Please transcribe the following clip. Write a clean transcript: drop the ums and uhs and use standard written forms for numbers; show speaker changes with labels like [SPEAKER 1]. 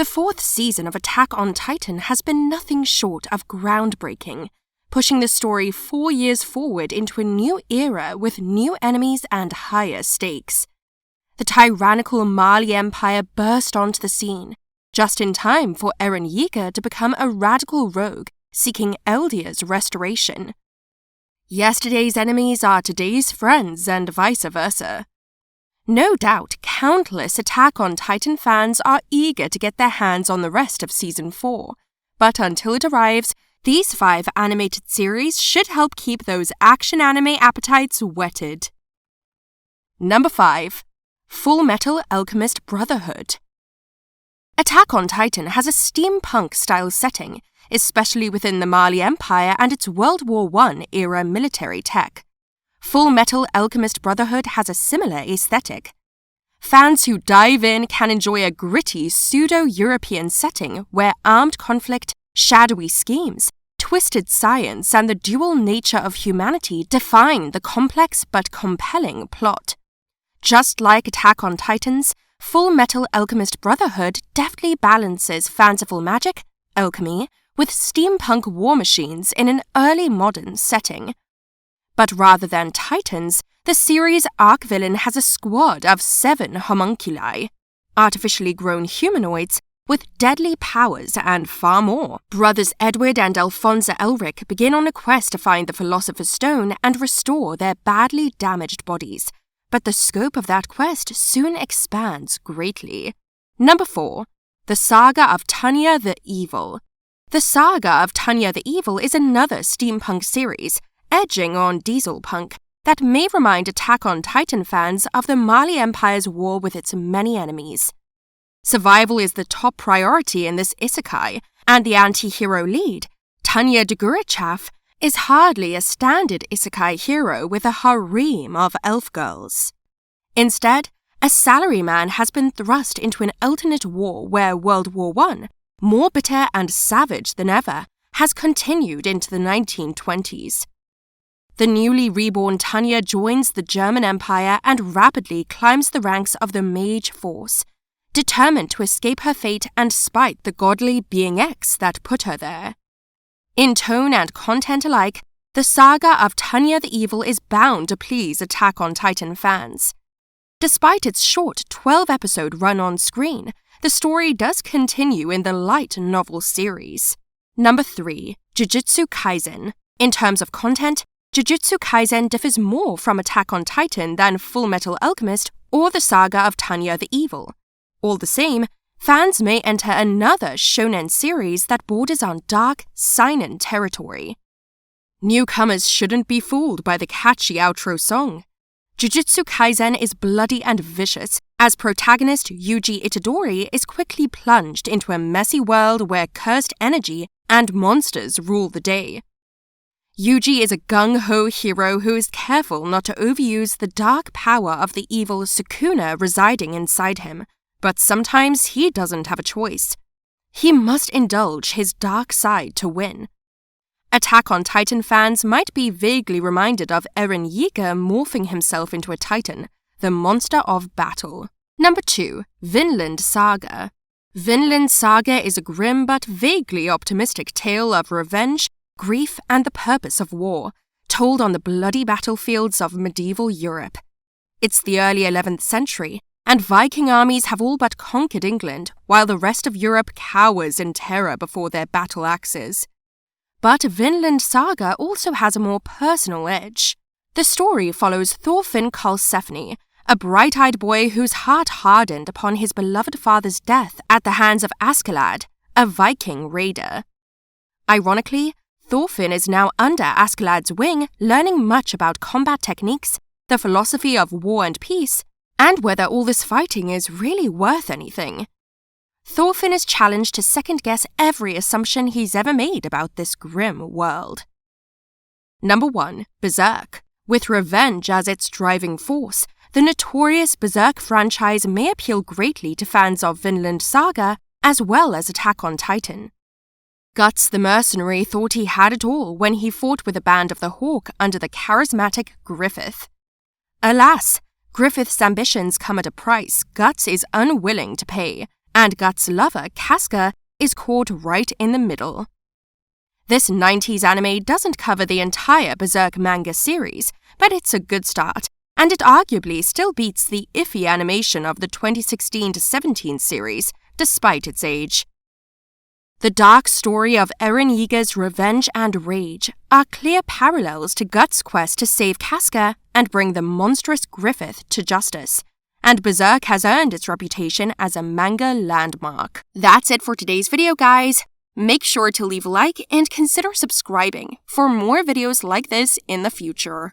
[SPEAKER 1] The fourth season of Attack on Titan has been nothing short of groundbreaking, pushing the story 4 years forward into a new era with new enemies and higher stakes. The tyrannical Mali Empire burst onto the scene, just in time for Eren to become a radical rogue seeking Eldia's restoration. Yesterday's enemies are today's friends and vice versa. No doubt, countless Attack on Titan fans are eager to get their hands on the rest of Season 4, but until it arrives, these 5 animated series should help keep those action anime appetites whetted. Number 5. Fullmetal Alchemist Brotherhood. Attack on Titan has a steampunk-style setting, especially within the Mali Empire and its World War I era military tech. Fullmetal Alchemist Brotherhood has a similar aesthetic. Fans who dive in can enjoy a gritty pseudo-European setting where armed conflict, shadowy schemes, twisted science, and the dual nature of humanity define the complex but compelling plot. Just like Attack on Titans, Fullmetal Alchemist Brotherhood deftly balances fanciful magic, alchemy, with steampunk war machines in an early modern setting. But rather than titans, the series' arch villain has a squad of 7 homunculi, artificially grown humanoids with deadly powers and far more. Brothers Edward and Alfonso Elric begin on a quest to find the Philosopher's Stone and restore their badly damaged bodies, but the scope of that quest soon expands greatly. Number 4. The Saga of Tanya the Evil. The Saga of Tanya the Evil is another steampunk series, edging on dieselpunk, that may remind Attack on Titan fans of the Mali Empire's war with its many enemies. Survival is the top priority in this isekai, and the anti-hero lead, Tanya de Gurichaf, is hardly a standard isekai hero with a harem of elf girls. Instead, a salaryman has been thrust into an alternate war where World War I, more bitter and savage than ever, has continued into the 1920s. The newly reborn Tanya joins the German Empire and rapidly climbs the ranks of the Mage Force, determined to escape her fate and spite the godly being X that put her there. In tone and content alike, the Saga of Tanya the Evil is bound to please Attack on Titan fans. Despite its short 12-episode run on screen, the story does continue in the light novel series. Number 3. Jujutsu Kaisen. In terms of content, Jujutsu Kaisen differs more from Attack on Titan than Fullmetal Alchemist or the Saga of Tanya the Evil. All the same, fans may enter another shonen series that borders on dark, seinen territory. Newcomers shouldn't be fooled by the catchy outro song. Jujutsu Kaisen is bloody and vicious, as protagonist Yuji Itadori is quickly plunged into a messy world where cursed energy and monsters rule the day. Yuji is a gung-ho hero who is careful not to overuse the dark power of the evil Sukuna residing inside him, but sometimes he doesn't have a choice. He must indulge his dark side to win. Attack on Titan fans might be vaguely reminded of Eren morphing himself into a titan, the monster of battle. Number 2. Vinland Saga. Vinland Saga is a grim but vaguely optimistic tale of revenge, grief, and the purpose of war, told on the bloody battlefields of medieval Europe. It's the early 11th century, and Viking armies have all but conquered England, while the rest of Europe cowers in terror before their battle axes. But Vinland Saga also has a more personal edge. The story follows Thorfinn Karlsefni, a bright-eyed boy whose heart hardened upon his beloved father's death at the hands of Askeladd, a Viking raider. Ironically, Thorfinn is now under Askeladd's wing, learning much about combat techniques, the philosophy of war and peace, and whether all this fighting is really worth anything. Thorfinn is challenged to second-guess every assumption he's ever made about this grim world. Number 1. Berserk. With revenge as its driving force, the notorious Berserk franchise may appeal greatly to fans of Vinland Saga as well as Attack on Titan. Guts the mercenary thought he had it all when he fought with a band of the Hawk under the charismatic Griffith. Alas, Griffith's ambitions come at a price Guts is unwilling to pay, and Guts' lover, Casca, is caught right in the middle. This 90s anime doesn't cover the entire Berserk manga series, but it's a good start, and it arguably still beats the iffy animation of the 2016-17 series, despite its age. The dark story of Eren Yeager's revenge and rage are clear parallels to Guts' quest to save Casca and bring the monstrous Griffith to justice, and Berserk has earned its reputation as a manga landmark. That's it for today's video, guys. Make sure to leave a like and consider subscribing for more videos like this in the future.